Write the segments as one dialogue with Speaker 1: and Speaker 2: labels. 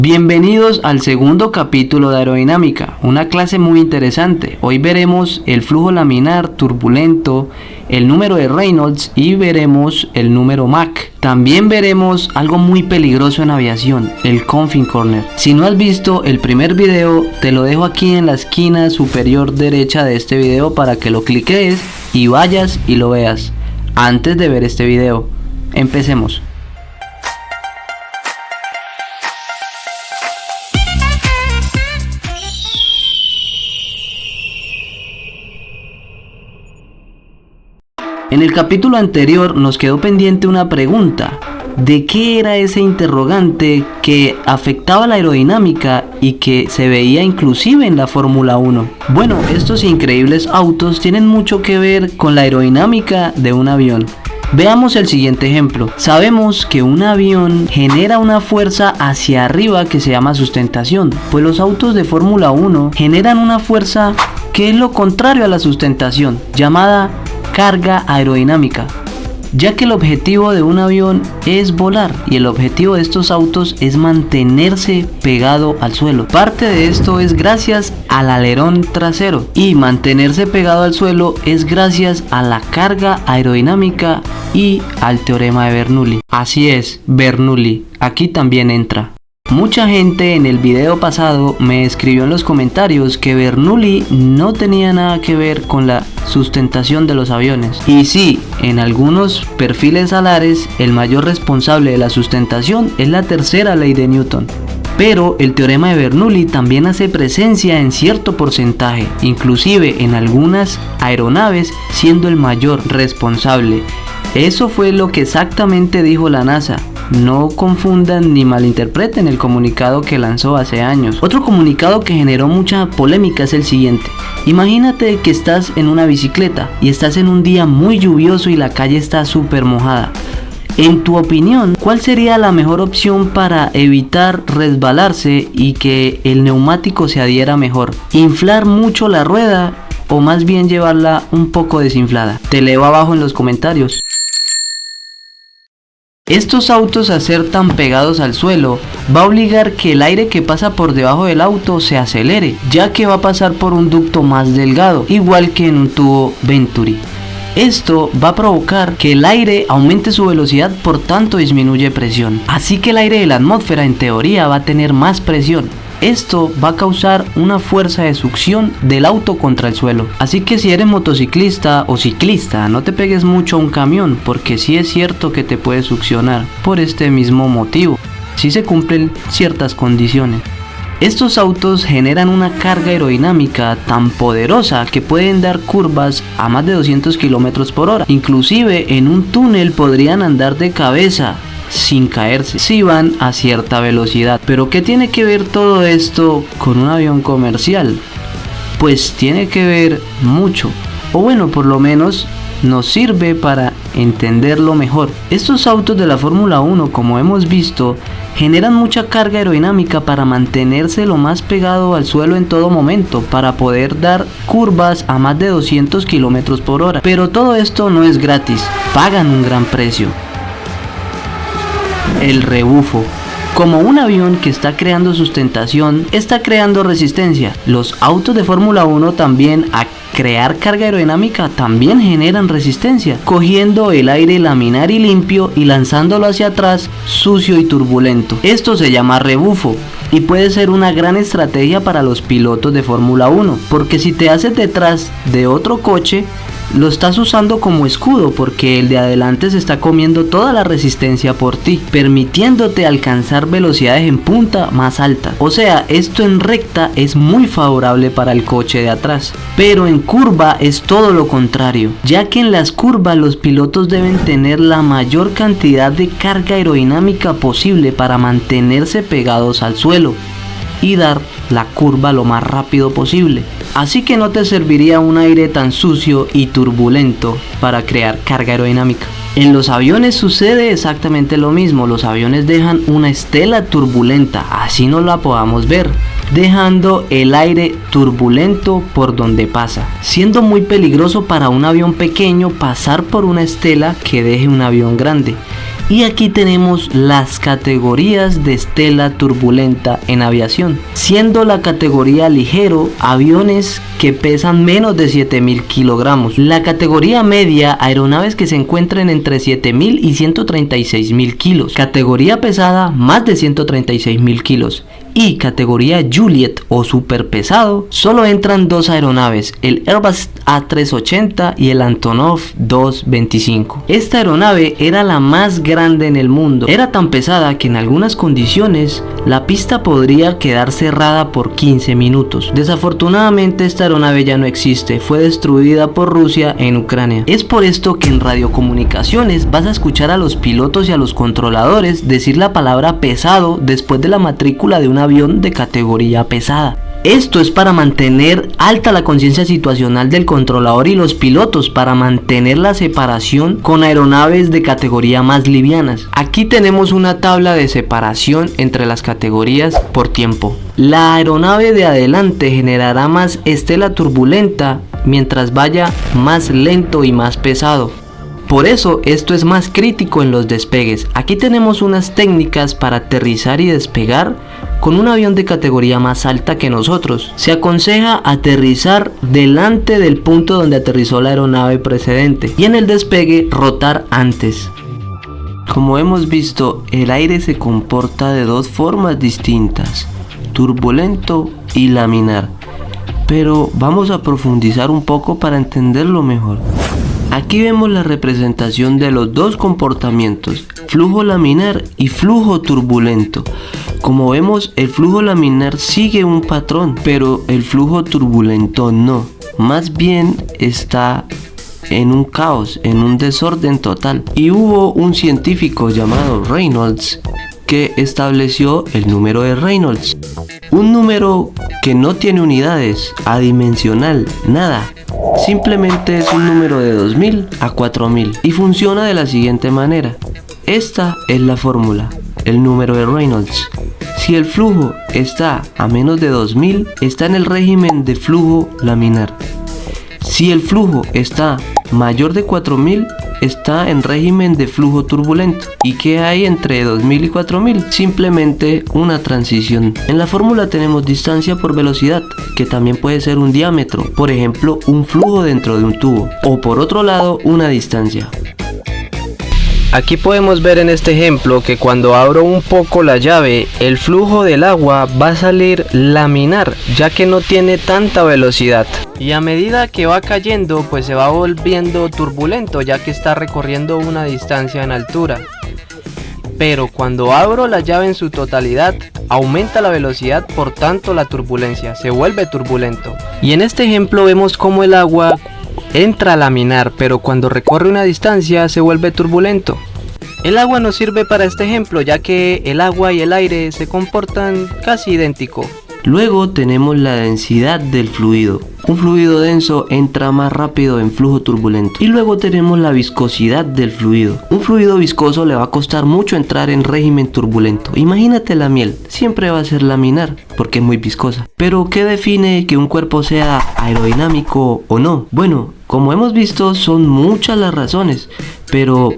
Speaker 1: Bienvenidos al segundo capítulo de aerodinámica, una clase muy interesante. Hoy veremos el flujo laminar turbulento, el número de Reynolds y veremos el número Mach. También veremos algo muy peligroso en aviación, el config corner. Si no has visto el primer video, te lo dejo aquí en la esquina superior derecha de este video para que lo cliques y vayas y lo veas antes de ver este video. Empecemos. En el capítulo anterior nos quedó pendiente una pregunta: ¿de qué era ese interrogante que afectaba la aerodinámica y que se veía inclusive en la Fórmula 1? Bueno, estos increíbles autos tienen mucho que ver con la aerodinámica de un avión. Veamos el siguiente ejemplo. Sabemos que un avión genera una fuerza hacia arriba que se llama sustentación, pues los autos de Fórmula 1 generan una fuerza que es lo contrario a la sustentación, llamada carga aerodinámica, ya que el objetivo de un avión es volar y el objetivo de estos autos es mantenerse pegado al suelo. Parte de esto es gracias al alerón trasero y mantenerse pegado al suelo es gracias a la carga aerodinámica y al teorema de Bernoulli. Así es, Bernoulli, aquí también entra. Mucha gente en el video pasado me escribió en los comentarios que Bernoulli no tenía nada que ver con la sustentación de los aviones. Y sí, en algunos perfiles alares el mayor responsable de la sustentación es la tercera ley de Newton. Pero el teorema de Bernoulli también hace presencia en cierto porcentaje, inclusive en algunas aeronaves siendo el mayor responsable. Eso fue lo que exactamente dijo la NASA. No confundan ni malinterpreten el comunicado que lanzó hace años. Otro comunicado que generó mucha polémica es el siguiente. Imagínate que estás en una bicicleta y estás en un día muy lluvioso y la calle está súper mojada. En tu opinión, ¿cuál sería la mejor opción para evitar resbalarse y que el neumático se adhiera mejor? ¿Inflar mucho la rueda o más bien llevarla un poco desinflada? Te leo abajo en los comentarios. Estos autos, a ser tan pegados al suelo, va a obligar que el aire que pasa por debajo del auto se acelere, ya que va a pasar por un ducto más delgado, igual que en un tubo Venturi. Esto va a provocar que el aire aumente su velocidad, por tanto disminuye presión. Así que el aire de la atmósfera en teoría va a tener más presión. Esto va a causar una fuerza de succión del auto contra el suelo. Así que si eres motociclista o ciclista, no te pegues mucho a un camión, porque sí es cierto que te puede succionar por este mismo motivo, si se cumplen ciertas condiciones. Estos autos generan una carga aerodinámica tan poderosa que pueden dar curvas a más de 200 km por hora. Inclusive en un túnel podrían andar de cabeza sin caerse si van a cierta velocidad. Pero ¿qué tiene que ver todo esto con un avión comercial? Pues tiene que ver mucho, o bueno, por lo menos nos sirve para entenderlo mejor. Estos autos de la Fórmula 1, como hemos visto, generan mucha carga aerodinámica para mantenerse lo más pegado al suelo en todo momento, para poder dar curvas a más de 200 km por hora. Pero todo esto no es gratis, pagan un gran precio. El rebufo. Como un avión que está creando sustentación, está creando resistencia. Los autos de Fórmula 1 también, a crear carga aerodinámica, también generan resistencia, cogiendo el aire laminar y limpio y lanzándolo hacia atrás sucio y turbulento. Esto se llama rebufo y puede ser una gran estrategia para los pilotos de Fórmula 1, porque si te haces detrás de otro coche, lo estás usando como escudo, porque el de adelante se está comiendo toda la resistencia por ti, permitiéndote alcanzar velocidades en punta más altas. O sea, esto en recta es muy favorable para el coche de atrás, pero en curva es todo lo contrario, ya que en las curvas los pilotos deben tener la mayor cantidad de carga aerodinámica posible para mantenerse pegados al suelo y dar la curva lo más rápido posible. Así que no te serviría un aire tan sucio y turbulento para crear carga aerodinámica. En los aviones sucede exactamente lo mismo. Los aviones dejan una estela turbulenta, así no la podamos ver, dejando el aire turbulento por donde pasa, siendo muy peligroso para un avión pequeño pasar por una estela que deje un avión grande. Y aquí tenemos las categorías de estela turbulenta en aviación, siendo la categoría ligero aviones que pesan menos de 7.000 kilogramos. La categoría media, aeronaves que se encuentren entre 7.000 y 136.000 kilos. Categoría pesada, más de 136.000 kilos. Y categoría Juliet o super pesado, solo entran dos aeronaves, el Airbus A380 y el Antonov 225. Esta aeronave era la más grande en el mundo. Era tan pesada que en algunas condiciones la pista podría quedar cerrada por 15 minutos. Desafortunadamente esta aeronave ya no existe, fue destruida por Rusia en Ucrania. Es por esto que en radiocomunicaciones vas a escuchar a los pilotos y a los controladores decir la palabra pesado después de la matrícula de un avión de categoría pesada. Esto es para mantener alta la conciencia situacional del controlador y los pilotos, para mantener la separación con aeronaves de categoría más livianas. Aquí tenemos una tabla de separación entre las categorías por tiempo. La aeronave de adelante generará más estela turbulenta mientras vaya más lento y más pesado. Por eso esto es más crítico en los despegues. Aquí tenemos unas técnicas para aterrizar y despegar con un avión de categoría más alta que nosotros. Se aconseja aterrizar delante del punto donde aterrizó la aeronave precedente y en el despegue rotar antes. Como hemos visto, el aire se comporta de dos formas distintas, turbulento y laminar. Pero vamos a profundizar un poco para entenderlo mejor. Aquí vemos la representación de los dos comportamientos, flujo laminar y flujo turbulento. Como vemos, el flujo laminar sigue un patrón, pero el flujo turbulento no. Más bien está en un caos, en un desorden total. Y hubo un científico llamado Reynolds que estableció el número de Reynolds. Un número que no tiene unidades, adimensional, nada. Simplemente es un número de 2000 a 4000 y funciona de la siguiente manera. Esta es la fórmula, el número de Reynolds. Si el flujo está a menos de 2000, está en el régimen de flujo laminar. Si el flujo está mayor de 4000, está en régimen de flujo turbulento. ¿Y qué hay entre 2000 y 4000? Simplemente una transición. En la fórmula tenemos distancia por velocidad, que también puede ser un diámetro, por ejemplo un flujo dentro de un tubo, o por otro lado una distancia. Aquí podemos ver en este ejemplo que cuando abro un poco la llave, el flujo del agua va a salir laminar, ya que no tiene tanta velocidad. Y a medida que va cayendo, pues se va volviendo turbulento, ya que está recorriendo una distancia en altura. Pero cuando abro la llave en su totalidad, aumenta la velocidad, por tanto la turbulencia, se vuelve turbulento. Y en este ejemplo vemos cómo el agua entra a laminar, pero cuando recorre una distancia se vuelve turbulento. El agua nos sirve para este ejemplo, ya que el agua y el aire se comportan casi idéntico. Luego tenemos la densidad del fluido. Un fluido denso entra más rápido en flujo turbulento. Y luego tenemos la viscosidad del fluido. Un fluido viscoso le va a costar mucho entrar en régimen turbulento. Imagínate la miel, siempre va a ser laminar porque es muy viscosa. Pero ¿qué define que un cuerpo sea aerodinámico o no? Bueno, como hemos visto, son muchas las razones, pero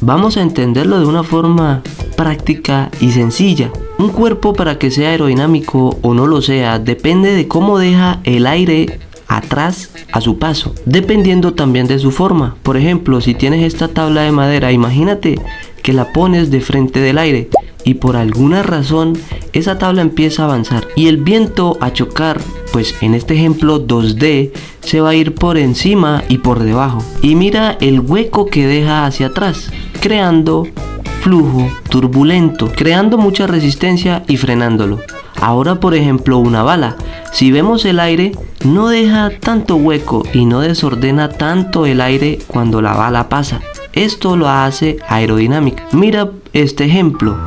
Speaker 1: vamos a entenderlo de una forma práctica y sencilla. Un cuerpo, para que sea aerodinámico o no lo sea, depende de cómo deja el aire atrás a su paso, dependiendo también de su forma. Por ejemplo, si tienes esta tabla de madera, imagínate que la pones de frente del aire y por alguna razón esa tabla empieza a avanzar y el viento a chocar, pues en este ejemplo 2D, se va a ir por encima y por debajo. Y mira el hueco que deja hacia atrás, creando flujo turbulento, creando mucha resistencia y frenándolo. Ahora, por ejemplo, una bala, si vemos el aire, no deja tanto hueco y no desordena tanto el aire cuando la bala pasa. Esto lo hace aerodinámica. Mira este ejemplo.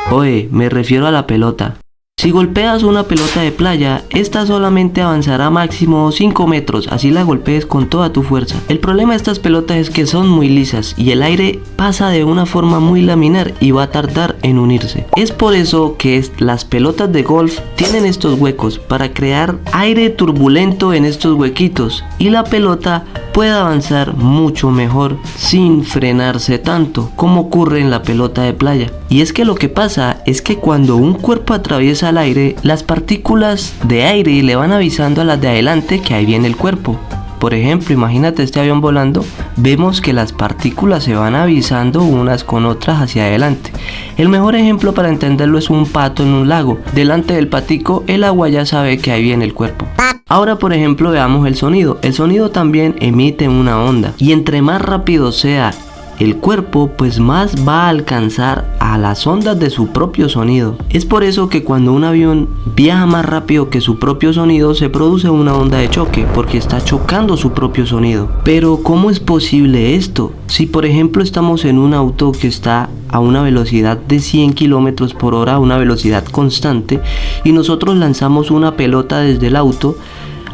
Speaker 1: Oye, me refiero a la pelota. Si golpeas una pelota de playa, esta solamente avanzará máximo 5 metros, así la golpees con toda tu fuerza. El problema de estas pelotas es que son muy lisas y el aire pasa de una forma muy laminar y va a tardar en unirse. Es por eso que las pelotas de golf tienen estos huecos para crear aire turbulento en estos huequitos y la pelota puede avanzar mucho mejor sin frenarse tanto como ocurre en la pelota de playa. Y es que lo que pasa es que cuando un cuerpo atraviesa el aire, las partículas de aire le van avisando a las de adelante que ahí viene el cuerpo. Por ejemplo, imagínate este avión volando, vemos que las partículas se van avisando unas con otras hacia adelante. El mejor ejemplo para entenderlo es un pato en un lago. Delante del patico, el agua ya sabe que ahí viene el cuerpo. Ahora, por ejemplo, veamos el sonido. El sonido también emite una onda y entre más rápido sea el cuerpo, pues más va a alcanzar a las ondas de su propio sonido. Es por eso que cuando un avión viaja más rápido que su propio sonido, se produce una onda de choque, porque está chocando su propio sonido. Pero ¿cómo es posible esto? Si por ejemplo estamos en un auto que está a una velocidad de 100 km por hora, una velocidad constante, y nosotros lanzamos una pelota desde el auto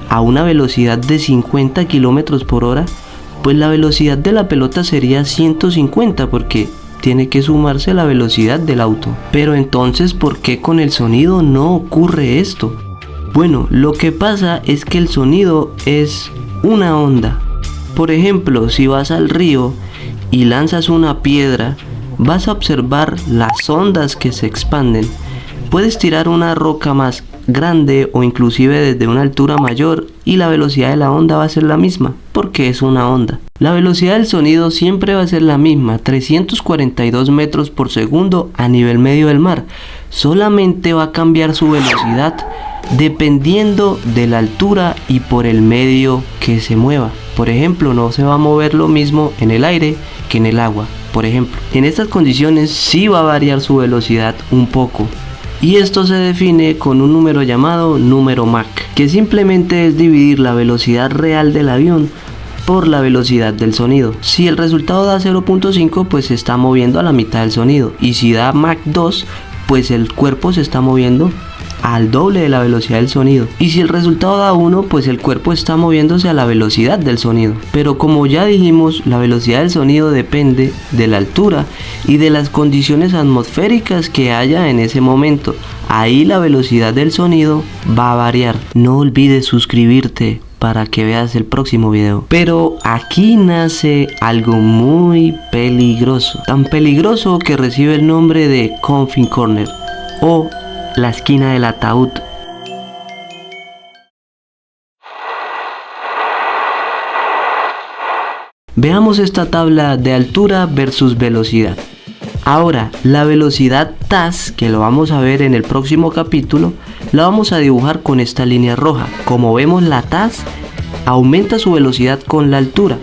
Speaker 1: a una velocidad de 50 km por hora, pues la velocidad de la pelota sería 150 porque tiene que sumarse la velocidad del auto. Pero entonces, ¿por qué con el sonido no ocurre esto? Bueno, lo que pasa es que el sonido es una onda. Por ejemplo, si vas al río y lanzas una piedra, vas a observar las ondas que se expanden. Puedes tirar una roca más grande o inclusive desde una altura mayor y la velocidad de la onda va a ser la misma porque es una onda. La velocidad del sonido siempre va a ser la misma, 342 metros por segundo a nivel medio del mar. Solamente va a cambiar su velocidad dependiendo de la altura y por el medio que se mueva. Por ejemplo, no se va a mover lo mismo en el aire que en el agua. Por ejemplo, en estas condiciones sí va a variar su velocidad un poco. Y esto se define con un número llamado número Mach, que simplemente es dividir la velocidad real del avión por la velocidad del sonido. Si el resultado da 0.5, pues se está moviendo a la mitad del sonido. Y si da Mach 2, pues el cuerpo se está moviendo al doble de la velocidad del sonido. Y si el resultado da 1, pues el cuerpo está moviéndose a la velocidad del sonido. Pero como ya dijimos, la velocidad del sonido depende de la altura y de las condiciones atmosféricas que haya en ese momento. Ahí la velocidad del sonido va a variar. No olvides suscribirte para que veas el próximo video. Pero aquí nace algo muy peligroso. Tan peligroso que recibe el nombre de Coffin Corner o la esquina del ataúd. Veamos esta tabla de altura versus velocidad. Ahora, la velocidad TAS, que lo vamos a ver en el próximo capítulo, la vamos a dibujar con esta línea roja. Como vemos, la TAS aumenta su velocidad con la altura.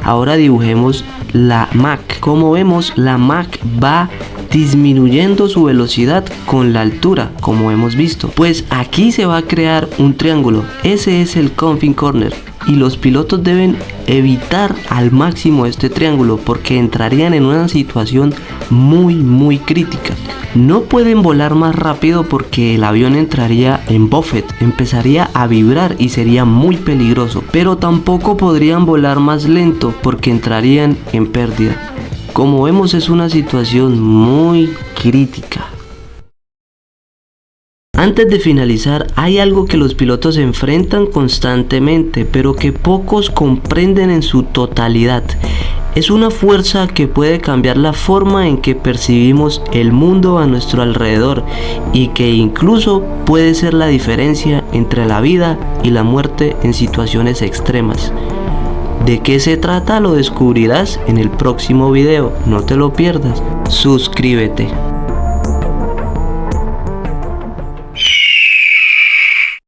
Speaker 1: Ahora dibujemos la Mach. Como vemos, la Mach va disminuyendo su velocidad con la altura, como hemos visto. Pues aquí se va a crear un triángulo. Ese es el Coffin Corner. Y los pilotos deben evitar al máximo este triángulo porque entrarían en una situación muy crítica. No pueden volar más rápido porque el avión entraría en buffet, empezaría a vibrar y sería muy peligroso. Pero tampoco podrían volar más lento porque entrarían en pérdida. Como vemos, es una situación muy crítica. Antes de finalizar, hay algo que los pilotos enfrentan constantemente, pero que pocos comprenden en su totalidad. Es una fuerza que puede cambiar la forma en que percibimos el mundo a nuestro alrededor y que incluso puede ser la diferencia entre la vida y la muerte en situaciones extremas. ¿De qué se trata? Lo descubrirás en el próximo video. No te lo pierdas. Suscríbete.